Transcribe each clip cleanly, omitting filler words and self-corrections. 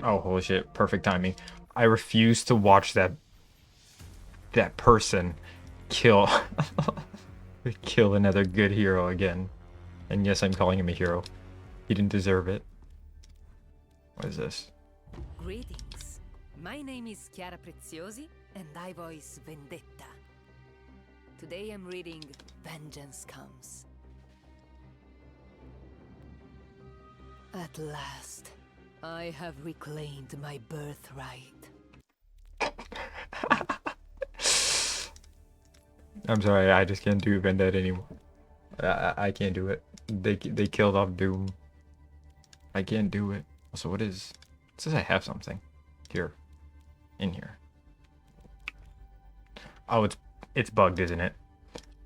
Oh, holy shit. Perfect timing. I refuse to watch that person kill kill another good hero again. And yes, I'm calling him a hero. He didn't deserve it. What is this? Greetings. My name is Chiara Preziosi, and I voice Vendetta. Today I'm reading Vengeance Comes. At last, I have reclaimed my birthright. I'm sorry, I just can't do Vendetta anymore. I can't do it. They killed off Doom. I can't do it. Also, what is? It says I have something here, in here. Oh, it's bugged, isn't it?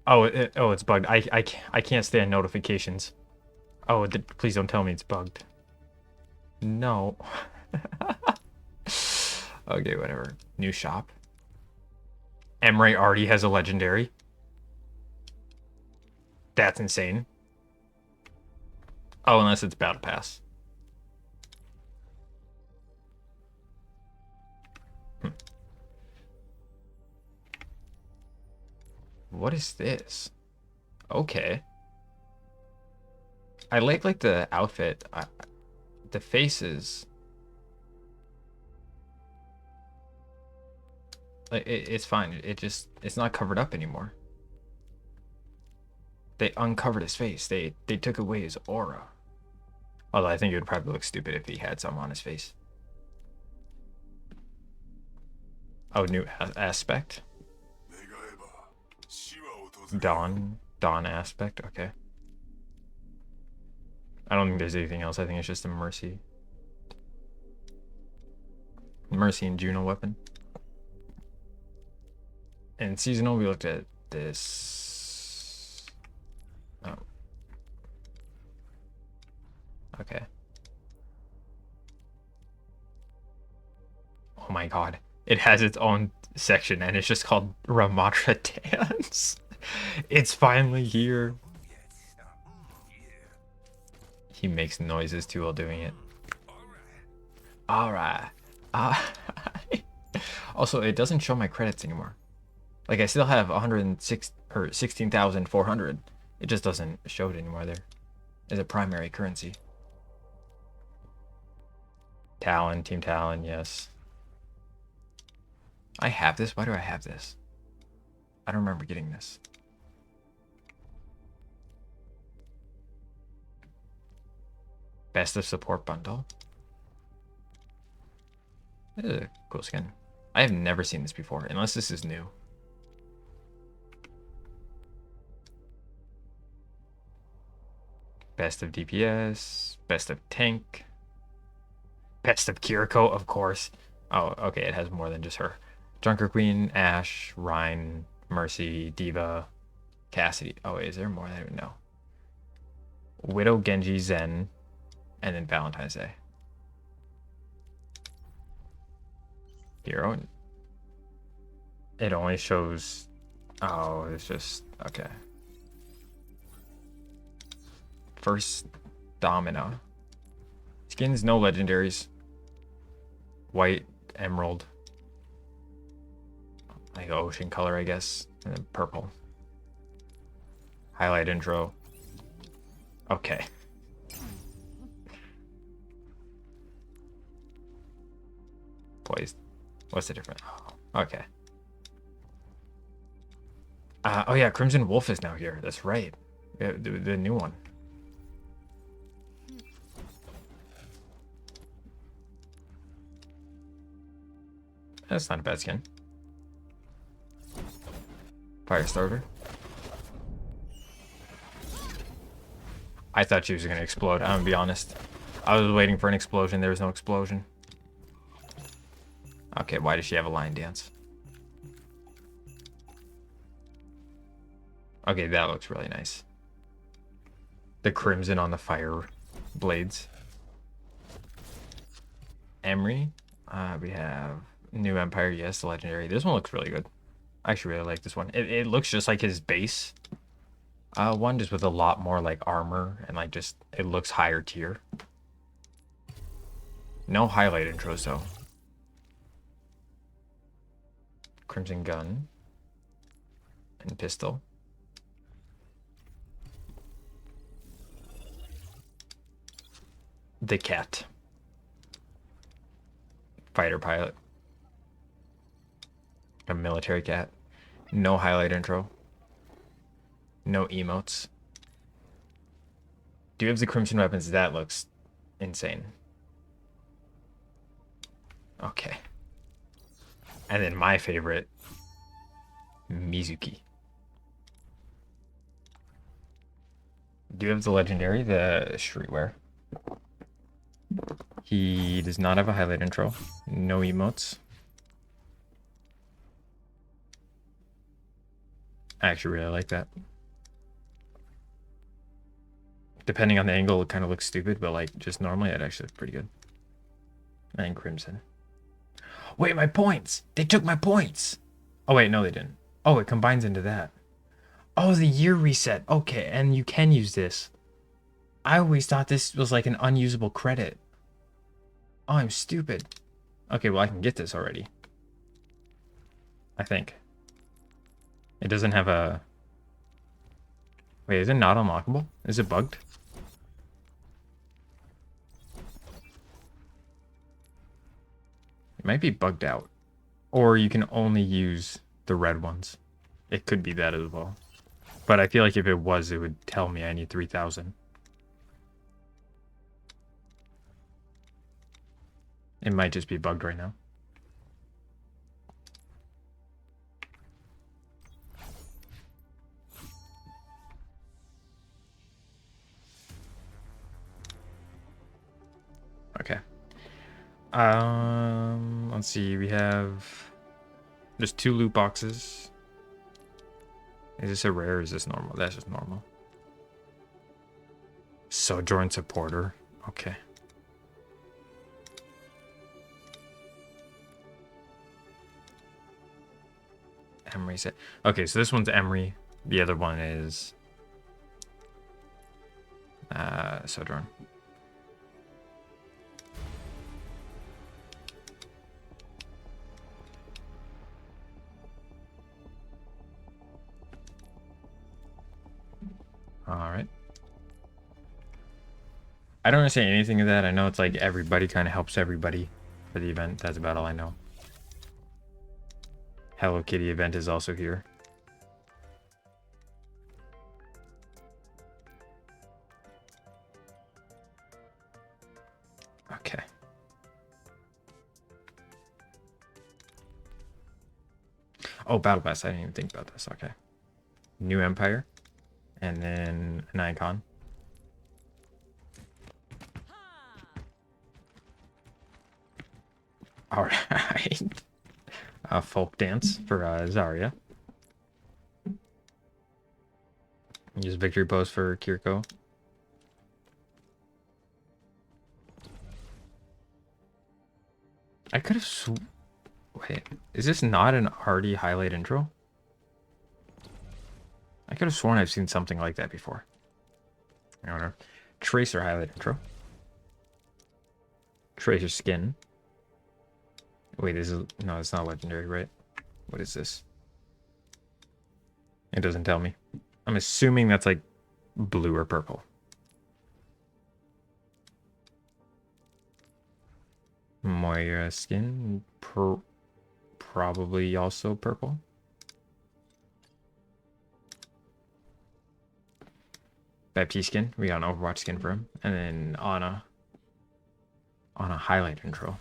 Oh, it's bugged. I can't stand notifications. Oh, please don't tell me it's bugged. No. Okay, whatever. New shop. Emre already has a legendary. That's insane. Oh, unless it's battle pass. What is this? Okay. I like the outfit. The faces. Like it's fine. It's not covered up anymore. They uncovered his face. They took away his aura. Although I think it would probably look stupid if he had some on his face. Oh, new aspect. Dawn aspect. Okay. I don't think there's anything else. I think it's just a Mercy. Mercy and Juno weapon. And seasonal, we looked at this. Oh. Okay. Oh my god. It has its own section and it's just called Ramatra Dance. It's finally here. He makes noises too while doing it. Alright. Also, it doesn't show my credits anymore. Like, I still have 106 or 16,400. It just doesn't show it anymore there as a primary currency. Talon, Team Talon, yes. I have this? Why do I have this? I don't remember getting this. Best of Support bundle. This is a cool skin. I have never seen this before, unless this is new. Best of DPS, best of tank, best of Kiriko, of course. Oh, okay, it has more than just her. Junker Queen, Ashe, Rhine, Mercy, Diva, Cassidy. Oh, wait, is there more? I don't know. Widow, Genji, Zen, and then Valentine's Day. Hero. It only shows. Oh, it's just okay. First Domino. Skins, no legendaries. White, emerald. Like ocean color, I guess. And then purple. Highlight intro. Okay. Poised. What's the difference? Oh, okay. Oh yeah, Crimson Wolf is now here. That's right. The new one. That's not a bad skin. Fire starter. I thought she was gonna explode. I'm gonna be honest. I was waiting for an explosion. There was no explosion. Okay, why does she have a lion dance? Okay, that looks really nice. The crimson on the fire blades. Emery. We have New Empire. Yes, the legendary. This one looks really good. I actually really like this one. It looks just like his base. One just with a lot more like armor and like just it looks higher tier. No highlight intros though. Crimson Gun and Pistol. The Cat. Fighter Pilot. A military cat. No highlight intro. No emotes. Do you have the Crimson Weapons? That looks insane. Okay. And then my favorite, Mizuki. Do you have the legendary, the streetwear? He does not have a highlight intro. No emotes. I actually really like that. Depending on the angle, it kind of looks stupid, but like just normally, it actually looks pretty good. And Crimson. Wait, my points! They took my points! Oh, wait, no, they didn't. Oh, it combines into that. Oh, the year reset. Okay, and you can use this. I always thought this was like an unusable credit. Oh, I'm stupid. Okay, well, I can get this already. I think. It doesn't have a... Wait, is it not unlockable? Is it bugged? It might be bugged out. Or you can only use the red ones. It could be that as well. But I feel like if it was, it would tell me I need 3,000. It might just be bugged right now. Okay. Let's see. We have... There's 2 loot boxes. Is this a rare or is this normal? That's just normal. Sojourn Supporter. Okay. Emery set. Okay, so this one's Emery. The other one is Sojourn. All right. I don't understand anything of that. I know it's like everybody kind of helps everybody for the event. That's about all I know. Hello Kitty event is also here. Okay. Oh, Battle Pass. I didn't even think about this. Okay. New Empire. And then an icon. All right. A folk dance for Zarya. Use victory pose for Kiriko. I could have wait, is this not an already highlight intro? I could have sworn I've seen something like that before. I don't know. Tracer highlight intro. Tracer skin. Wait, no, it's not legendary, right? What is this? It doesn't tell me. I'm assuming that's like blue or purple. Moira skin, probably also purple. Baptiste skin, we got an Overwatch skin for him, and then on a highlight intro.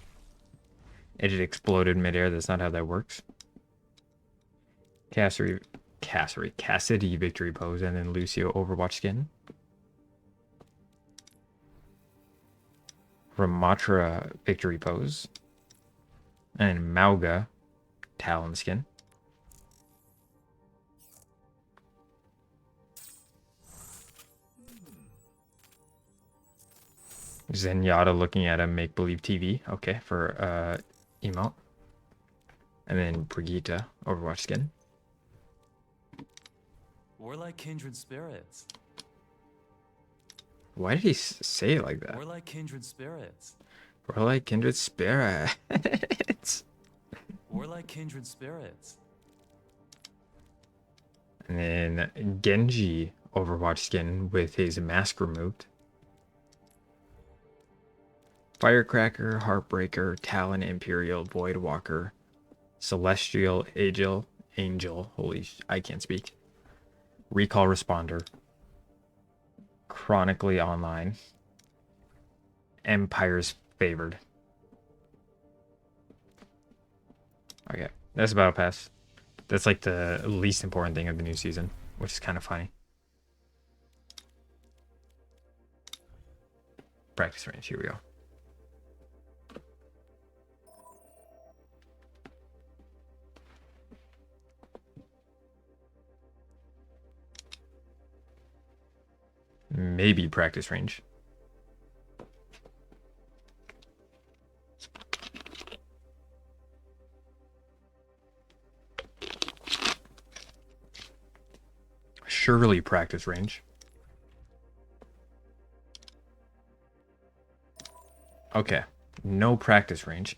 It just exploded midair. That's not how that works. Cassidy victory pose, and then Lucio Overwatch skin. Ramatra victory pose. And Mauga Talon skin. Zenyatta looking at a make-believe TV. Okay, for emote. And then Brigitte Overwatch skin. We're like kindred spirits. Why did he say it like that? We're like kindred spirits. We're like kindred spirits. We're like kindred spirits. And then Genji Overwatch skin with his mask removed. Firecracker, Heartbreaker, Talon, Imperial, Voidwalker, Celestial, Angel, I can't speak. Recall Responder, Chronically Online, Empire's Favored. Okay, that's Battle Pass. That's like the least important thing of the new season, which is kind of funny. Practice range, here we go. Maybe practice range. Surely practice range. Okay, no practice range.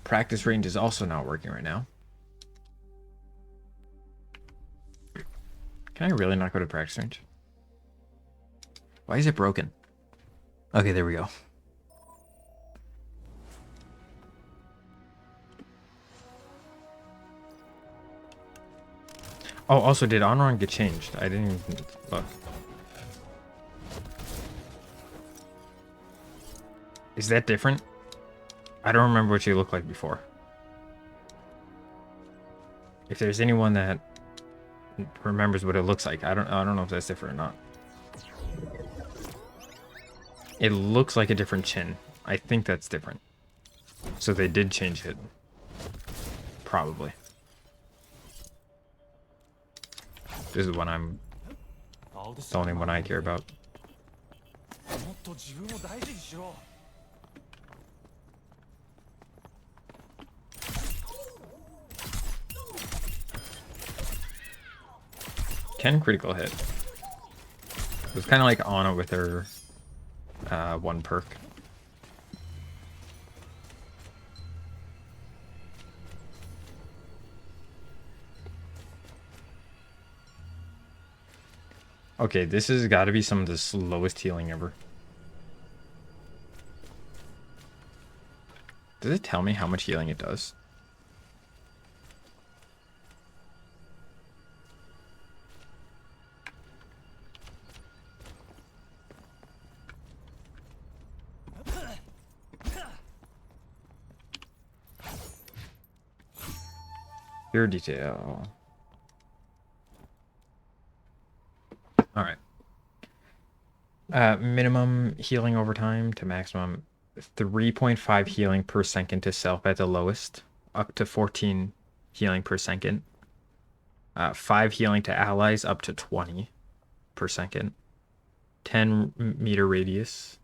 Practice range is also not working right now. Can I really not go to practice range? Why is it broken? Okay, there we go. Oh, also, did Onron get changed? I didn't even look. Is that different? I don't remember what she looked like before. If there's anyone that remembers what it looks like, I don't know if that's different or not. It looks like a different chin. I think that's different. So they did change it. Probably. This is what I'm... the only one I care about. Can critical hit. It was kind of like Ana with her one perk. Okay, this has got to be some of the slowest healing ever. Does it tell me how much healing it does? Pure detail. All right. Minimum healing over time to maximum 3.5 healing per second to self at the lowest, up to 14 healing per second. 5 healing to allies up to 20 per second. 10 meter radius.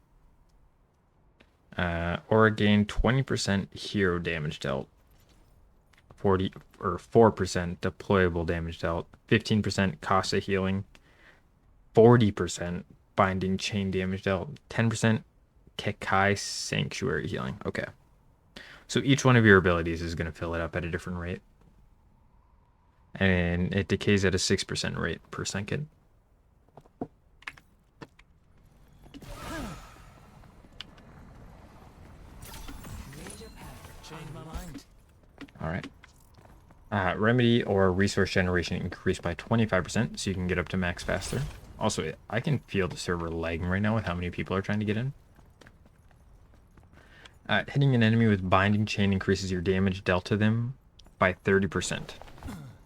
Or gain 20% hero damage dealt. 40 or 4% deployable damage dealt. 15% cost of healing. 40% binding chain damage dealt. 10% Kekai Sanctuary healing. Okay. So each one of your abilities is going to fill it up at a different rate. And it decays at a 6% rate per second. All right. Remedy or resource generation increased by 25%, so you can get up to max faster. Also, I can feel the server lagging right now with how many people are trying to get in. Hitting an enemy with binding chain increases your damage dealt to them by 30%.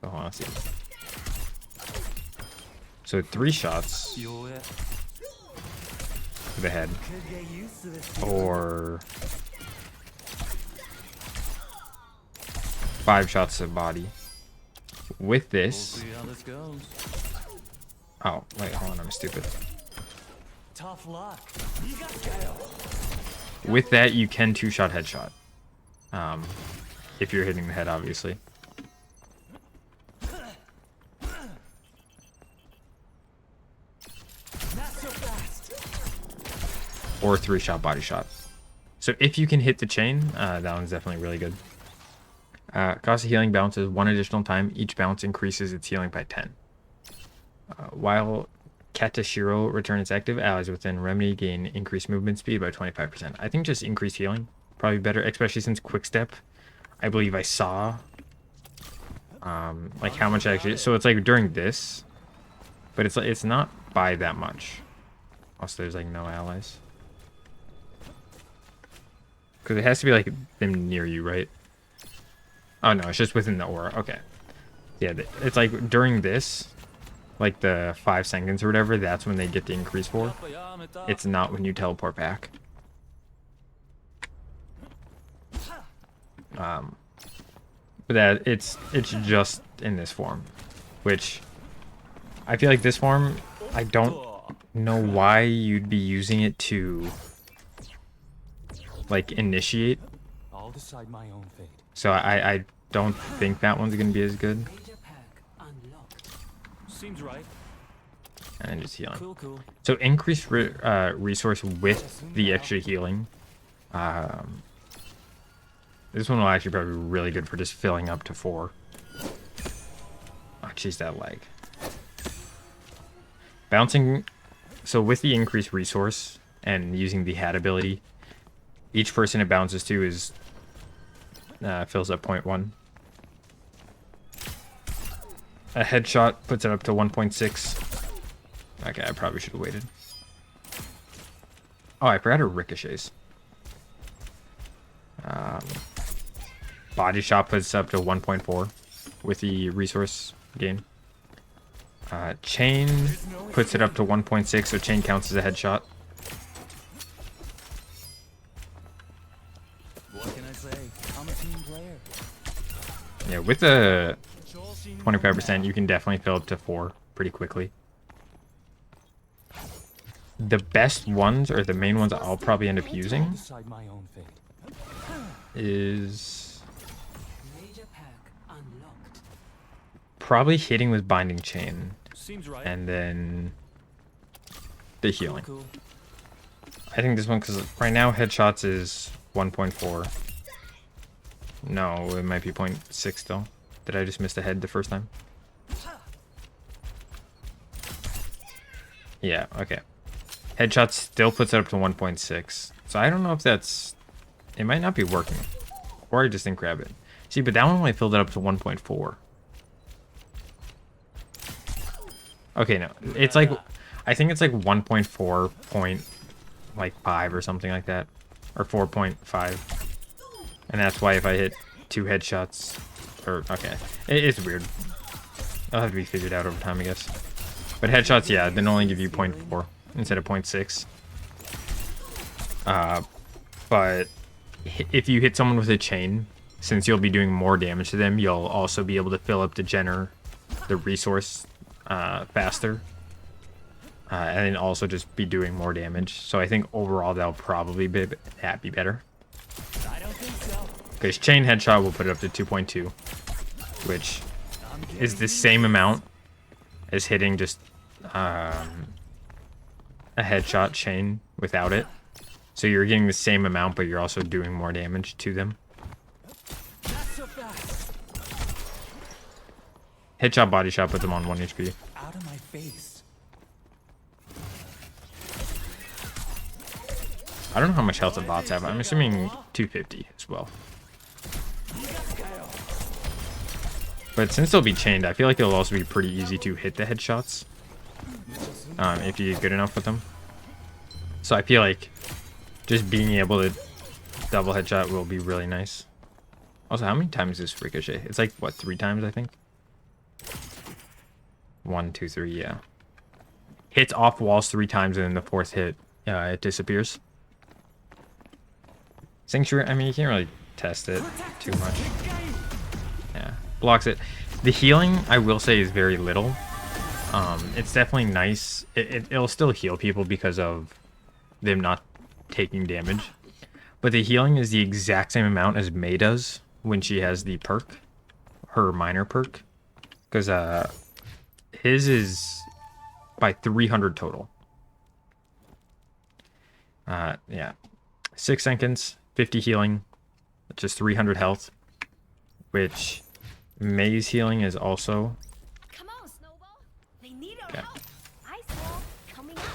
Oh, let's see. So 3 shots to the head, or 5 shots to the body. With this... Oh, wait, hold on, I'm stupid. Tough luck. With that, you can 2-shot headshot. If you're hitting the head, obviously. Or 3-shot body shot. So if you can hit the chain, that one's definitely really good. Cost of healing bounces 1 additional time. Each bounce increases its healing by 10. While Katashiro returns active, allies within Remedy gain increased movement speed by 25%. I think just increased healing probably better, especially since Quick Step. I believe I saw like how much actually. So it's like during this, but it's not by that much. Also, there's like no allies because it has to be like them near you, right? Oh no, it's just within the aura. Okay, yeah, it's like during this, like the 5 seconds or whatever. That's when they get the increase for. It's not when you teleport back. But that it's just in this form, which I feel like this form, I don't know why you'd be using it to like initiate. I'll decide my own fate. So I don't think that one's gonna be as good. Seems right. And then just healing. Cool. So increased resource with the extra healing. This one will actually probably be really good for just filling up to 4. Oh, jeez, that lag. Bouncing. So with the increased resource and using the hat ability, each person it bounces to is fills up 0.1. A headshot puts it up to 1.6. Okay, I probably should have waited. Oh, I forgot it ricochets. Body shot puts up to 1.4 with the resource gain. Chain puts it up to 1.6, so chain counts as a headshot. What can I say? I'm a team player. Yeah, with the 25%, you can definitely fill up to 4 pretty quickly. The best ones, or the main ones I'll probably end up using, Decide my own fate. is probably hitting with binding chain, Seems right. and then the healing. Cool. I think this one, because right now headshots is 1.4. No, it might be 0.6 still. Did I just miss the head the first time? Yeah, okay. Headshot still puts it up to 1.6. So I don't know if that's... It might not be working. Or I just didn't grab it. See, but that one only filled it up to 1.4. Okay, no. It's like... I think it's like 1.4.5 or something like that. Or 4.5. And that's why if I hit 2 headshots... Or, okay. It's weird. That'll have to be figured out over time, I guess. But headshots, yeah, then only give you 0.4 instead of 0.6. But if you hit someone with a chain, since you'll be doing more damage to them, you'll also be able to fill up the resource faster. And then also just be doing more damage. So I think overall that'll probably be better. I don't think so. Because chain headshot will put it up to 2.2, which is the same amount as hitting just a headshot chain without it. So you're getting the same amount, but you're also doing more damage to them. Not so fast. Headshot body shot puts them on 1 HP. Out of my face. I don't know how much health the bots have. I'm assuming 250 as well. But since they'll be chained, I feel like it'll also be pretty easy to hit the headshots. If you get good enough with them. So I feel like just being able to double headshot will be really nice. Also, how many times is ricochet? It's like, what, 3 times, I think? 1, 2, 3, yeah. Hits off walls 3 times, and then the 4th hit, it disappears. Sanctuary, I mean, you can't really test it too much. Yeah, blocks it. The healing, I will say, is very little. It's definitely nice. It'll still heal people because of them not taking damage. But the healing is the exact same amount as Mei does when she has the perk. Her minor perk. Because his is by 300 total. Yeah. 6 seconds, 50 healing, just 300 health, which May's healing is also. Come on, Snowball. They need our Okay. help. Ice wall coming up.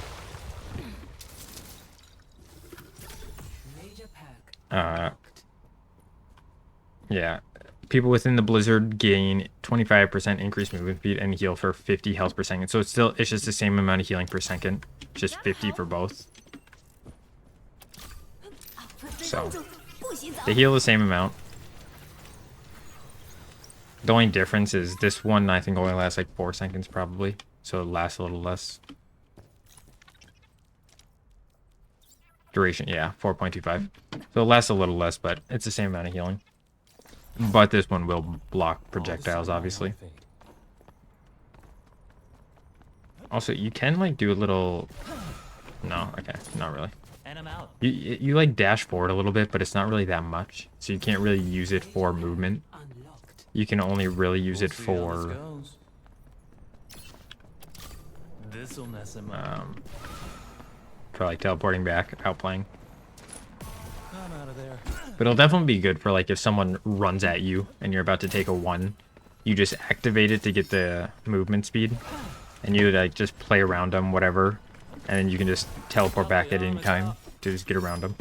Major pack. Uh, yeah. People within the blizzard gain 25% increased movement speed and heal for 50 health per second. So it's just the same amount of healing per second, just 50 for both. So they heal the same amount. The only difference is this one I think only lasts like 4 seconds probably, so it lasts a little less. Duration, yeah, 4.25. So it lasts a little less, but it's the same amount of healing. But this one will block projectiles, obviously. Also, you can like do a little. No, okay, not really. And I'm out. You like dash forward a little bit, but it's not really that much, so you can't really use it for movement. Unlocked. You can only really use it See how this for goes. This'll mess him up. for like teleporting back, outplaying. I'm out of there. But it'll definitely be good for like if someone runs at you and you're about to take a 1, you just activate it to get the movement speed, and you like just play around them, whatever, and then you can just teleport back at any time to just get around them.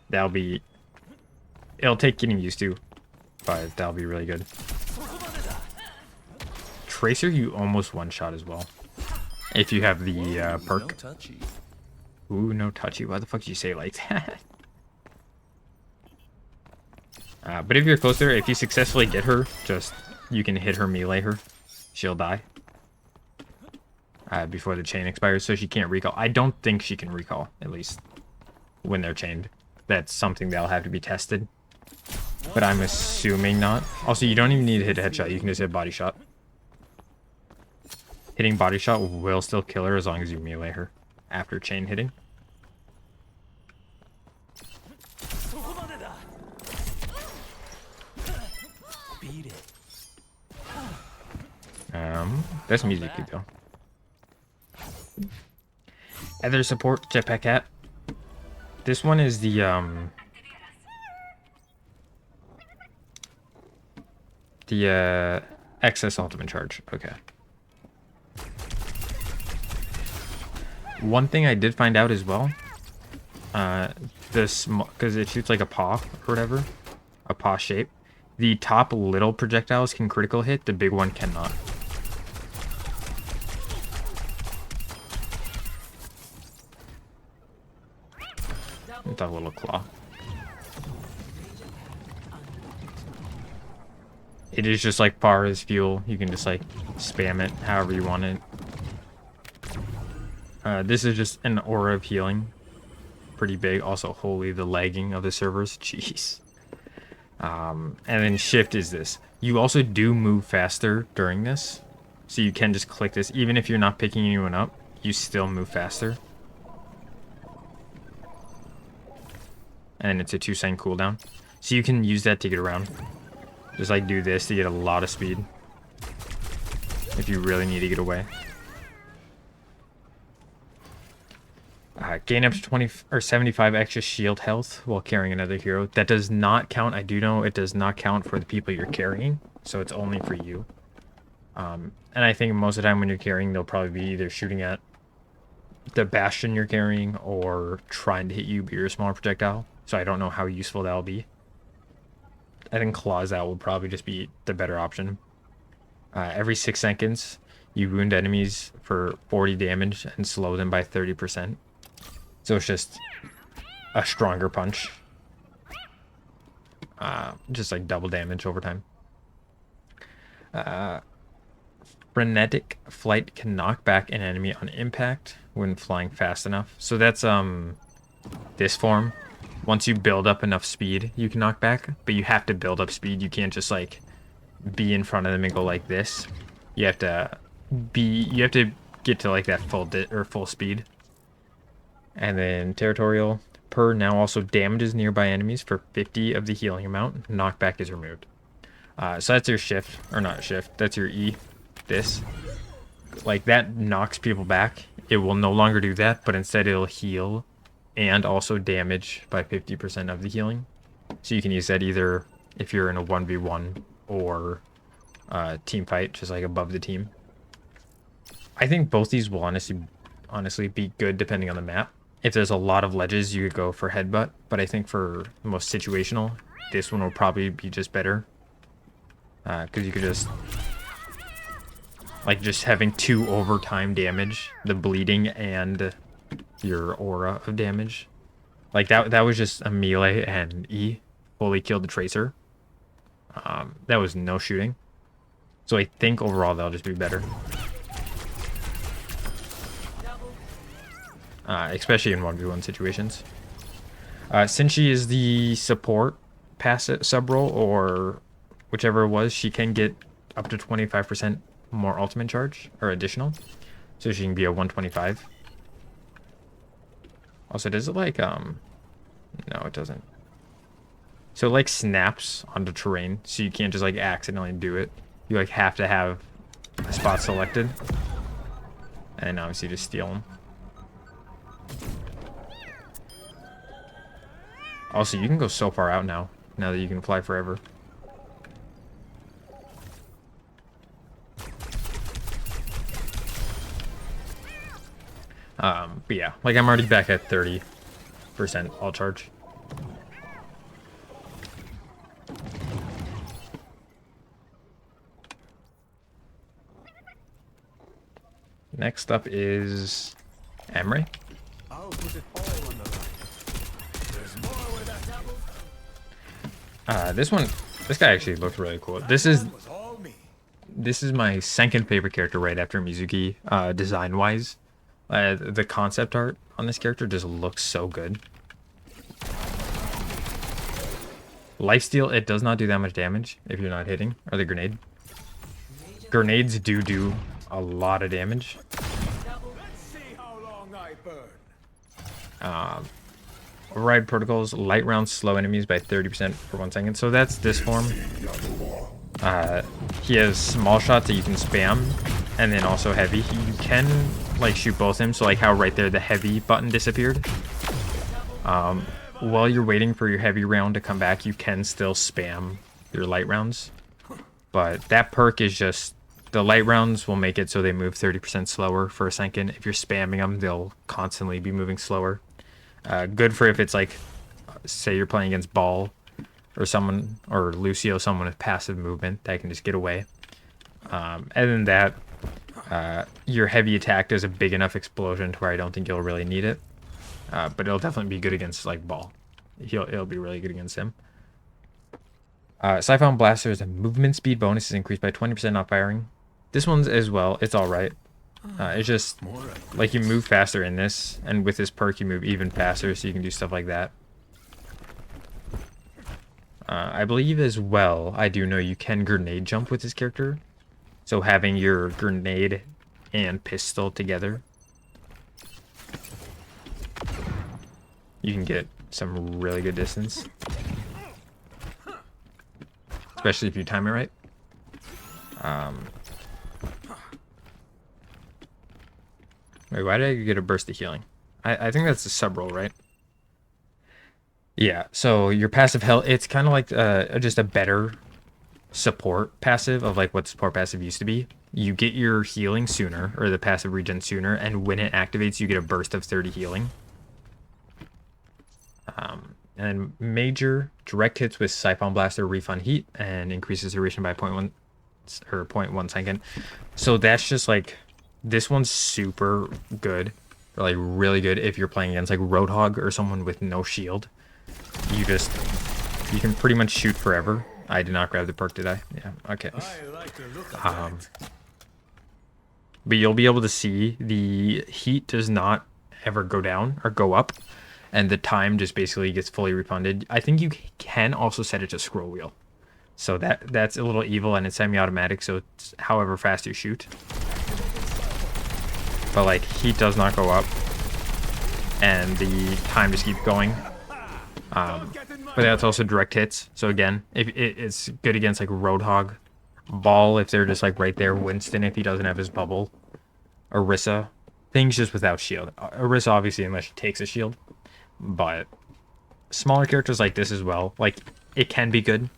That'll be. It'll take getting used to, but that'll be really good. Tracer, you almost one-shot as well, if you have the No perk. touchy. Ooh, no touchy. Why the fuck did you say it like that? But if you're closer, if you successfully get her, just you can hit her, melee her. She'll die before the chain expires, so she can't recall. I don't think she can recall, at least when they're chained. That's something that'll have to be tested, but I'm assuming not. Also, you don't even need to hit a headshot. You can just hit body shot. Hitting body shot will still kill her as long as you melee her after chain hitting. Beat it. That's music good though. Other support, jetpack cat. This one is the excess ultimate charge. Okay. One thing I did find out as well, this because it shoots like a paw or whatever, a paw shape. The top little projectiles can critical hit, the big one cannot. It's a little claw. It is just like far as fuel. You can just like spam it however you want it. This is just an aura of healing. Pretty big. Also, holy, the lagging of the servers. Jeez. And then shift is this. You also do move faster during this. So you can just click this. Even if you're not picking anyone up, you still move faster. And it's a 2-second cooldown. So you can use that to get around. Just like do this to get a lot of speed. If you really need to get away. Gain up to 20 or 75 extra shield health while carrying another hero. That does not count. I do know it does not count for the people you're carrying. So it's only for you. And I think most of the time when you're carrying, they'll probably be either shooting at the bastion you're carrying or trying to hit you, but you're a smaller projectile. So I don't know how useful that'll be. I think claws out will probably just be the better option. Every 6 seconds, you wound enemies for 40 damage and slow them by 30%. So it's just a stronger punch. Just like double damage over time. Frenetic flight can knock back an enemy on impact when flying fast enough. So that's this form. Once you build up enough speed, you can knock back, but you have to build up speed. You can't just like be in front of them and go like this. You have to get to like that full speed. And then territorial per now also damages nearby enemies for 50 of the healing amount. Knockback is removed. So that's your shift, or not shift. That's your E. This, like that knocks people back. It will no longer do that, but instead it'll heal and also damage by 50% of the healing. So you can use that either if you're in a 1v1 or team fight, just like above the team. I think both these will honestly be good depending on the map. If there's a lot of ledges, you could go for headbutt, but I think for the most situational, this one will probably be just better. Because you could just having 2 overtime damage, the bleeding and your aura of damage. Like that was just a melee and E fully killed the tracer. That was no shooting. So I think overall that'll just be better. Especially in 1v1 situations. Since she is the support passive sub role or whichever it was, she can get up to 25% more ultimate charge or additional. So she can be a 125. Also, does it like no, it doesn't. So it like snaps onto terrain, so you can't just like accidentally do it. You like have to have a spot selected. And obviously just steal them. Also, you can go so far out now that you can fly forever. But yeah, like I'm already back at 30% all charge. Next up is Emery. I'll put it all on the line. There's more where that This guy actually looks really cool. This is was all me. my second favorite character right after Mizuki, design-wise. The concept art on this character just looks so good. Lifesteal, it does not do that much damage if you're not hitting, or the grenade. Grenades do a lot of damage. Let's see how long I burn. Override protocols, light rounds slow enemies by 30% for 1 second. So that's this form. He has small shots that you can spam, and then also heavy. You can like shoot both him, so like how right there the heavy button disappeared. While you're waiting for your heavy round to come back, you can still spam your light rounds. But that perk is just, the light rounds will make it so they move 30% slower for a second. If you're spamming them, they'll constantly be moving slower. Good for if it's like, say you're playing against Ball or someone, or Lucio, someone with passive movement that can just get away. And then that, your heavy attack does a big enough explosion to where I don't think you'll really need it. But it'll definitely be good against like Ball. It'll be really good against him. Siphon Blaster's movement speed bonus is increased by 20% off firing. This one's as well, it's alright. It's just like you move faster in this, and with this perk you move even faster, so you can do stuff like that. I believe as well, I do know you can grenade jump with this character. So having your grenade and pistol together, you can get some really good distance. Especially if you time it right. Wait, why did I get a burst of healing? I think that's a sub roll, right? Yeah, so your passive health, it's kind of like just a better support passive of like what support passive used to be. You get your healing sooner, or the passive regen sooner, and when it activates, you get a burst of 30 healing. And major direct hits with Siphon Blaster refund heat and increases duration by 0.1 second. So that's just like, this one's super good, or like really good if you're playing against like Roadhog or someone with no shield. You can pretty much shoot forever. I did not grab the perk, did I? Yeah, okay. I like the look of that. But you'll be able to see the heat does not ever go down or go up, and the time just basically gets fully refunded. I think you can also set it to scroll wheel. So that's a little evil, and it's semi-automatic, so it's however fast you shoot. But like, heat does not go up, and the time just keeps going. But that's also direct hits. So again, if it's good against like Roadhog, Ball if they're just like right there, Winston if he doesn't have his bubble, Orisa, things just without shield. Orisa obviously unless she takes a shield, but smaller characters like this as well, like, it can be good,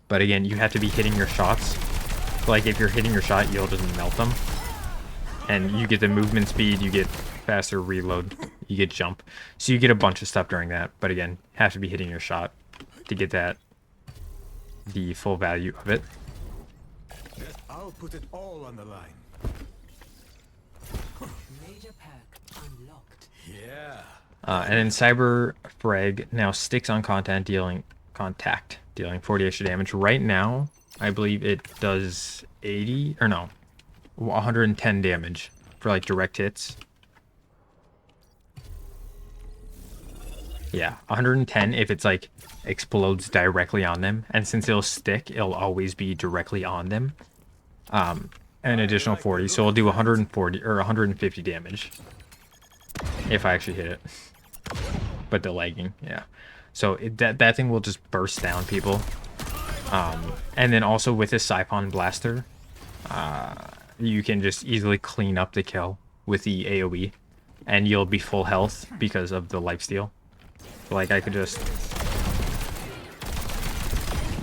but again, you have to be hitting your shots. Like, if you're hitting your shot, you'll just melt them. And you get the movement speed, you get faster reload, you get jump. So you get a bunch of stuff during that, but again, have to be hitting your shot to get the full value of it. Yes, I'll put it all on the line. Major pack unlocked. Yeah. And then Cyber Frag now sticks on contact, dealing 40 extra damage. Right now, I believe it does 80, or no, 110 damage for like direct hits. Yeah, 110 if it's like explodes directly on them, and since it'll stick, it'll always be directly on them. An additional 40, so it'll do 140 or 150 damage if I actually hit it. But the lagging, yeah. So that thing will just burst down people. And then also with this Siphon Blaster, you can just easily clean up the kill with the AoE, and you'll be full health because of the lifesteal. Like, I could just,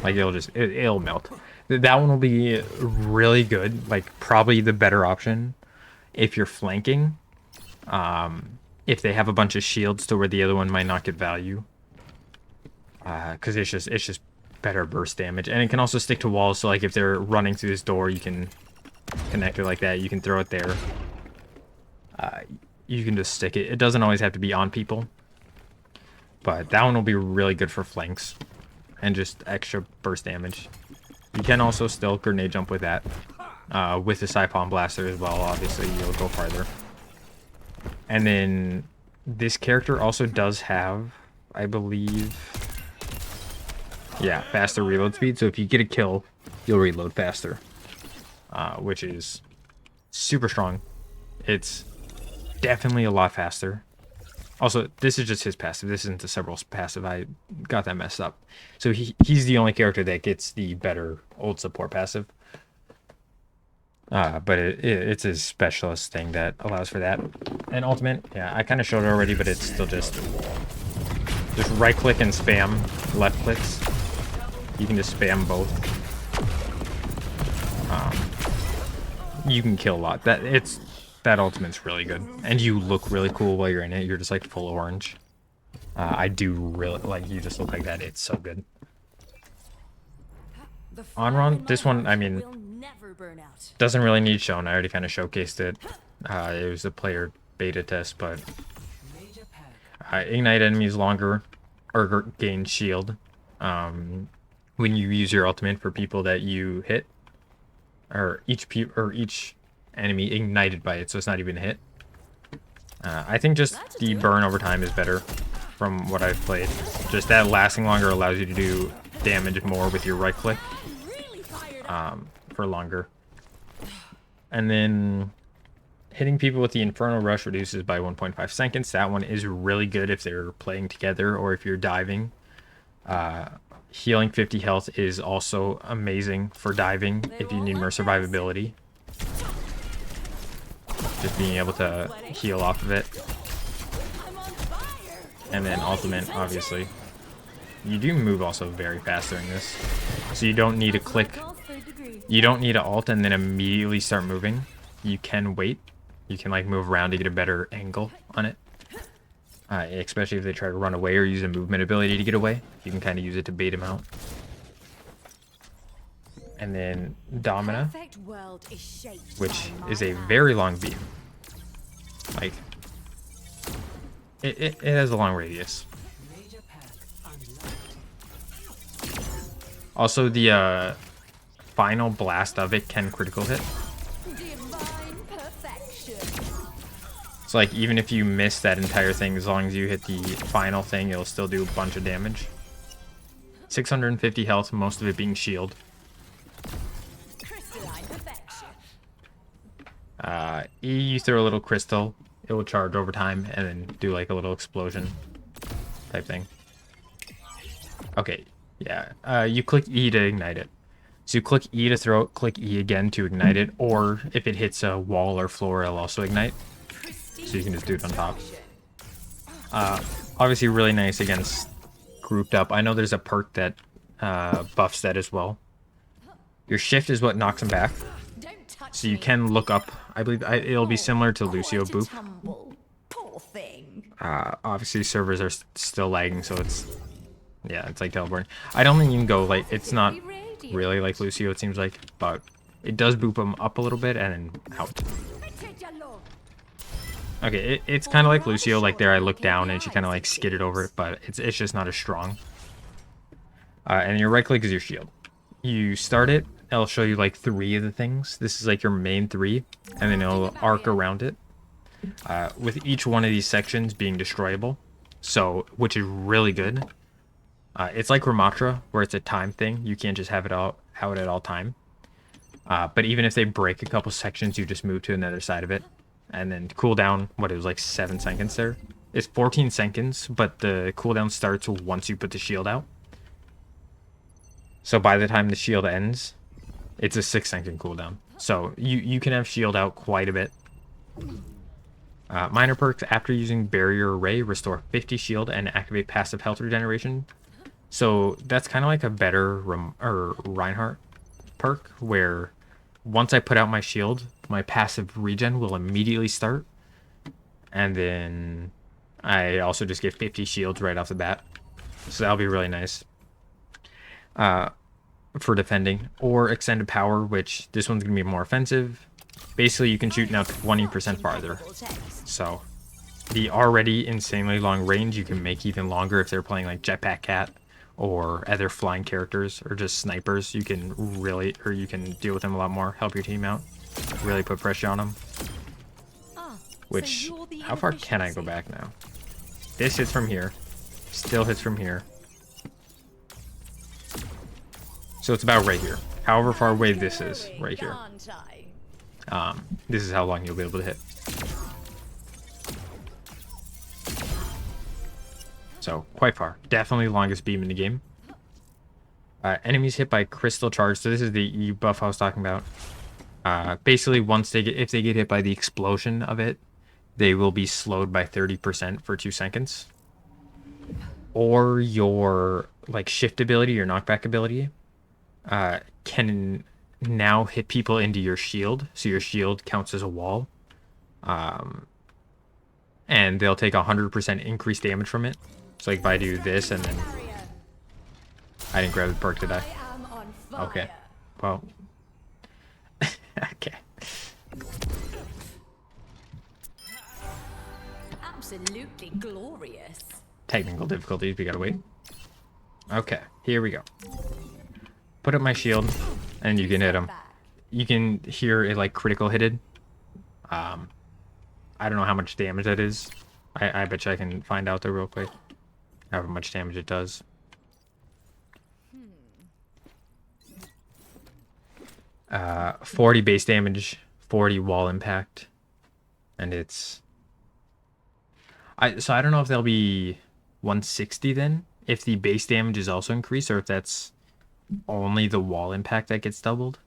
like, it'll melt. That one will be really good, like probably the better option if you're flanking. If they have a bunch of shields to where the other one might not get value, because it's just better burst damage, and it can also stick to walls. So like if they're running through this door, you can connect it like that. You can throw it there. You can just stick it. It doesn't always have to be on people, but that one will be really good for flanks and just extra burst damage. You can also still grenade jump with that, with the Siphon Blaster as well. Obviously, you'll go farther. And then this character also does have, I believe, yeah, faster reload speed. So if you get a kill, you'll reload faster, which is super strong. It's definitely a lot faster. Also, this is just his passive. This isn't the Several's passive. I got that messed up. So he's the only character that gets the better old support passive. But it's his specialist thing that allows for that. And ultimate, yeah, I kind of showed it already, but it's still just right click and spam left clicks. You can just spam both. You can kill a lot. That ultimate's really good, and you look really cool while you're in it. You're just like full orange. I do really like, you just look like that. It's so good. On run, this one, I mean, doesn't really need shown. I already kind of showcased it. It was a player beta test, but ignite enemies longer or gain shield when you use your ultimate for people that you hit, or each enemy ignited by it, so it's not even a hit. I think just the burn over time is better from what I've played. Just that lasting longer allows you to do damage more with your right click for longer. And then hitting people with the Infernal Rush reduces by 1.5 seconds. That one is really good if they're playing together or if you're diving. Healing 50 health is also amazing for diving if you need more survivability. Just being able to heal off of it. And then ultimate, obviously. You do move also very fast during this. So you don't need to click. You don't need to ult and then immediately start moving. You can wait. You can like move around to get a better angle on it. Especially if they try to run away or use a movement ability to get away. You can kind of use it to bait them out. And then Domina, which is a very long beam. Like, it has a long radius. Also, the final blast of it can critical hit. So like, even if you miss that entire thing, as long as you hit the final thing, it'll still do a bunch of damage. 650 health, most of it being shield. You throw a little crystal, it will charge over time and then do like a little explosion type thing. Okay, yeah. You click E to ignite it. So you click E to throw it, click E again to ignite it, or if it hits a wall or floor, it'll also ignite. So you can just do it on top. Obviously really nice against grouped up. I know there's a perk that buffs that as well. Your shift is what knocks him back. Don't touch So you me. can look up. I believe it'll be similar to Lucio Quite a boop. tumble. Poor thing. Obviously servers are still lagging, so it's like teleporting. I don't think you can go like it's not really like Lucio. It seems like, but it does boop him up a little bit and then out. Okay, it's kind of like Lucio. Like there, I look down and she kind of like skidded over it, but it's just not as strong. And your right click is your shield. You start it. It'll show you like 3 of the things. This is like your main 3, and then it'll arc around it. With each one of these sections being destroyable, so which is really good. It's like Ramatra, where it's a time thing. You can't just have it out at all time. But even if they break a couple sections, you just move to another side of it. And then cooldown, what it was like 7 seconds there. It's 14 seconds, but the cooldown starts once you put the shield out. So by the time the shield ends, it's a 6-second cooldown. So you can have shield out quite a bit. Minor perks, after using barrier array, restore 50 shield and activate passive health regeneration. So that's kind of like a better Reinhardt perk, where once I put out my shield, my passive regen will immediately start. And then I also just get 50 shields right off the bat. So that'll be really nice for defending. Or extended power, which this one's going to be more offensive. Basically, you can shoot now 20% farther. So the already insanely long range, you can make even longer if they're playing like Jetpack Cat or other flying characters or just snipers. You can you can deal with them a lot more, help your team out, really put pressure on them. Which, how far can I go back now? This hits from here, still hits from here. So it's about right here. However far away this is, right here. This is how long you'll be able to hit. So quite far. Definitely longest beam in the game. Enemies hit by crystal charge. So this is the E buff I was talking about. Basically, if they get hit by the explosion of it, they will be slowed by 30% for 2 seconds. Or your like shift ability, your knockback ability, can now hit people into your shield. So your shield counts as a wall. And they'll take 100% increased damage from it. So like if I do this and then I didn't grab the perk, did I? Okay. Well. Okay. Absolutely glorious. Technical difficulties, we gotta wait. Okay, here we go. Put up my shield, and you can hit him. You can hear it like critical hitted. I don't know how much damage that is. I bet you I can find out there real quick. How much damage it does. 40 base damage, 40 wall impact, and it's. So I don't know if they'll be 160 then, if the base damage is also increased, or if that's only the wall impact that gets doubled.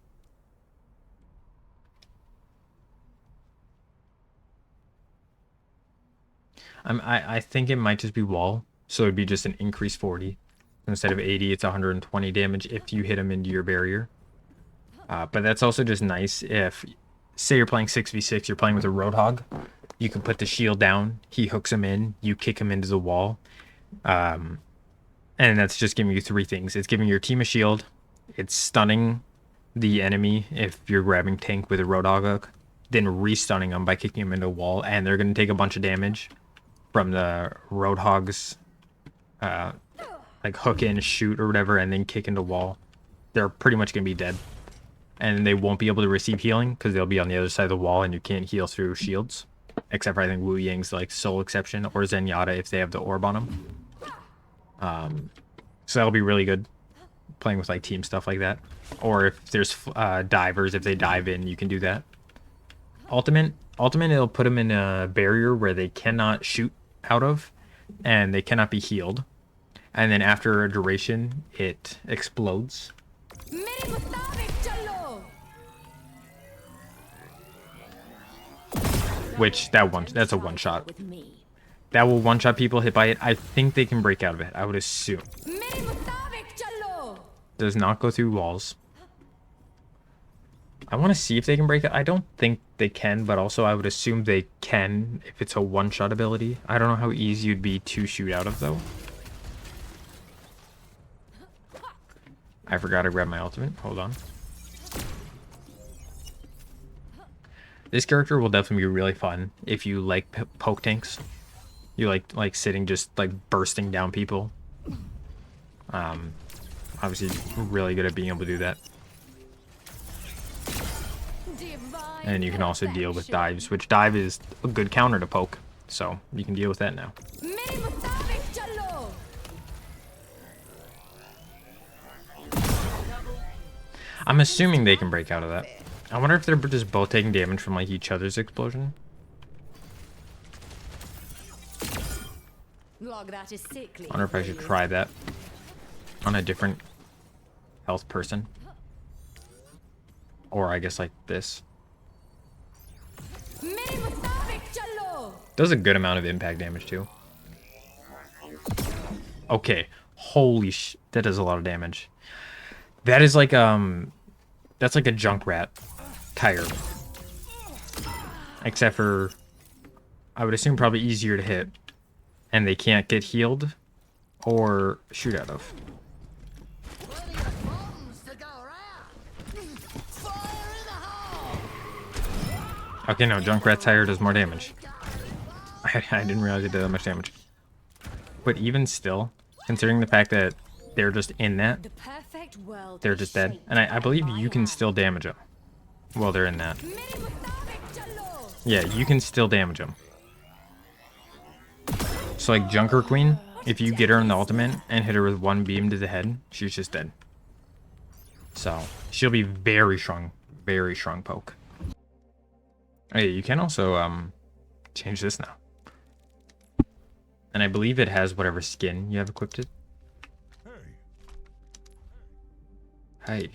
I think it might just be wall, so it'd be just an increased 40. Instead of 80, it's 120 damage if you hit him into your barrier. But that's also just nice if, say you're playing 6v6, you're playing with a Roadhog, you can put the shield down, he hooks him in, you kick him into the wall. And that's just giving you 3 things. It's giving your team a shield, it's stunning the enemy if you're grabbing tank with a Roadhog hook, then re-stunning them by kicking them into a wall, and they're going to take a bunch of damage from the Roadhog's like hook in, shoot or whatever, and then kick into wall. They're pretty much going to be dead. And they won't be able to receive healing because they'll be on the other side of the wall and you can't heal through shields. Except for I think Wu Yang's like sole exception, or Zenyatta if they have the orb on them. So that'll be really good playing with like team stuff like that. Or if there's divers, if they dive in, you can do that. Ultimate, it'll put them in a barrier where they cannot shoot out of and they cannot be healed. And then after a duration, it explodes. Which that's a one shot. that will one-shot people hit by it. I think they can break out of it. I would assume. Does not go through walls. I want to see if they can break it. I don't think they can, but also I would assume they can if it's a one-shot ability. I don't know how easy it'd be to shoot out of, though. I forgot to grab my ultimate. Hold on. This character will definitely be really fun if you like poke tanks. You like sitting just like bursting down people. Obviously really good at being able to do that. And you can also deal with dives, which dive is a good counter to poke. So you can deal with that now. I'm assuming they can break out of that. I wonder if they're just both taking damage from like each other's explosion. I wonder if I should try that on a different health person. Or I guess like this. Does a good amount of impact damage too. Okay. Holy sh... That does a lot of damage. That is like, that's like a Junkrat tire. Except for... I would assume probably easier to hit. And they can't get healed or shoot out of. Okay, no, Junkrat's tire does more damage. I didn't realize it did that much damage. But even still, considering the fact that they're just in that, they're just dead. And I believe you can still damage them while they're in that. Yeah, you can still damage them. So like Junker Queen, if you get her in the ultimate and hit her with one beam to the head, she's just dead. So she'll be very strong poke. Hey, you can also change this now. And I believe it has whatever skin you have equipped it. Hi.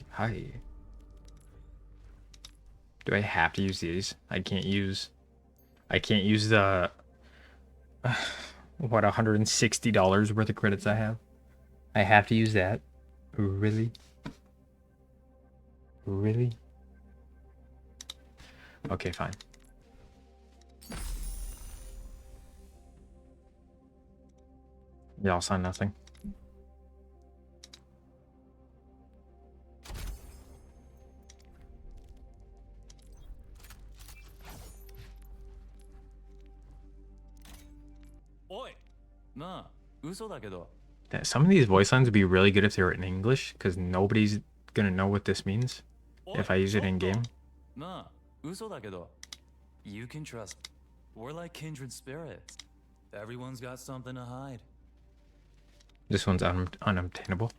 Do I have to use these? I can't use the what, $160 worth of credits I have? I have to use that? Really? Really? Okay, fine. Y'all saw nothing. Some of these voice lines would be really good if they were in English, because nobody's gonna know what this means if I use it in game. You can trust. We're like kindred spirits. Everyone's got something to hide. This one's unobtainable.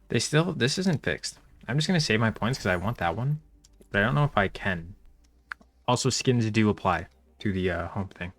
This isn't fixed. I'm just gonna save my points because I want that one, but I don't know if I can. Also, skins do apply to the home thing.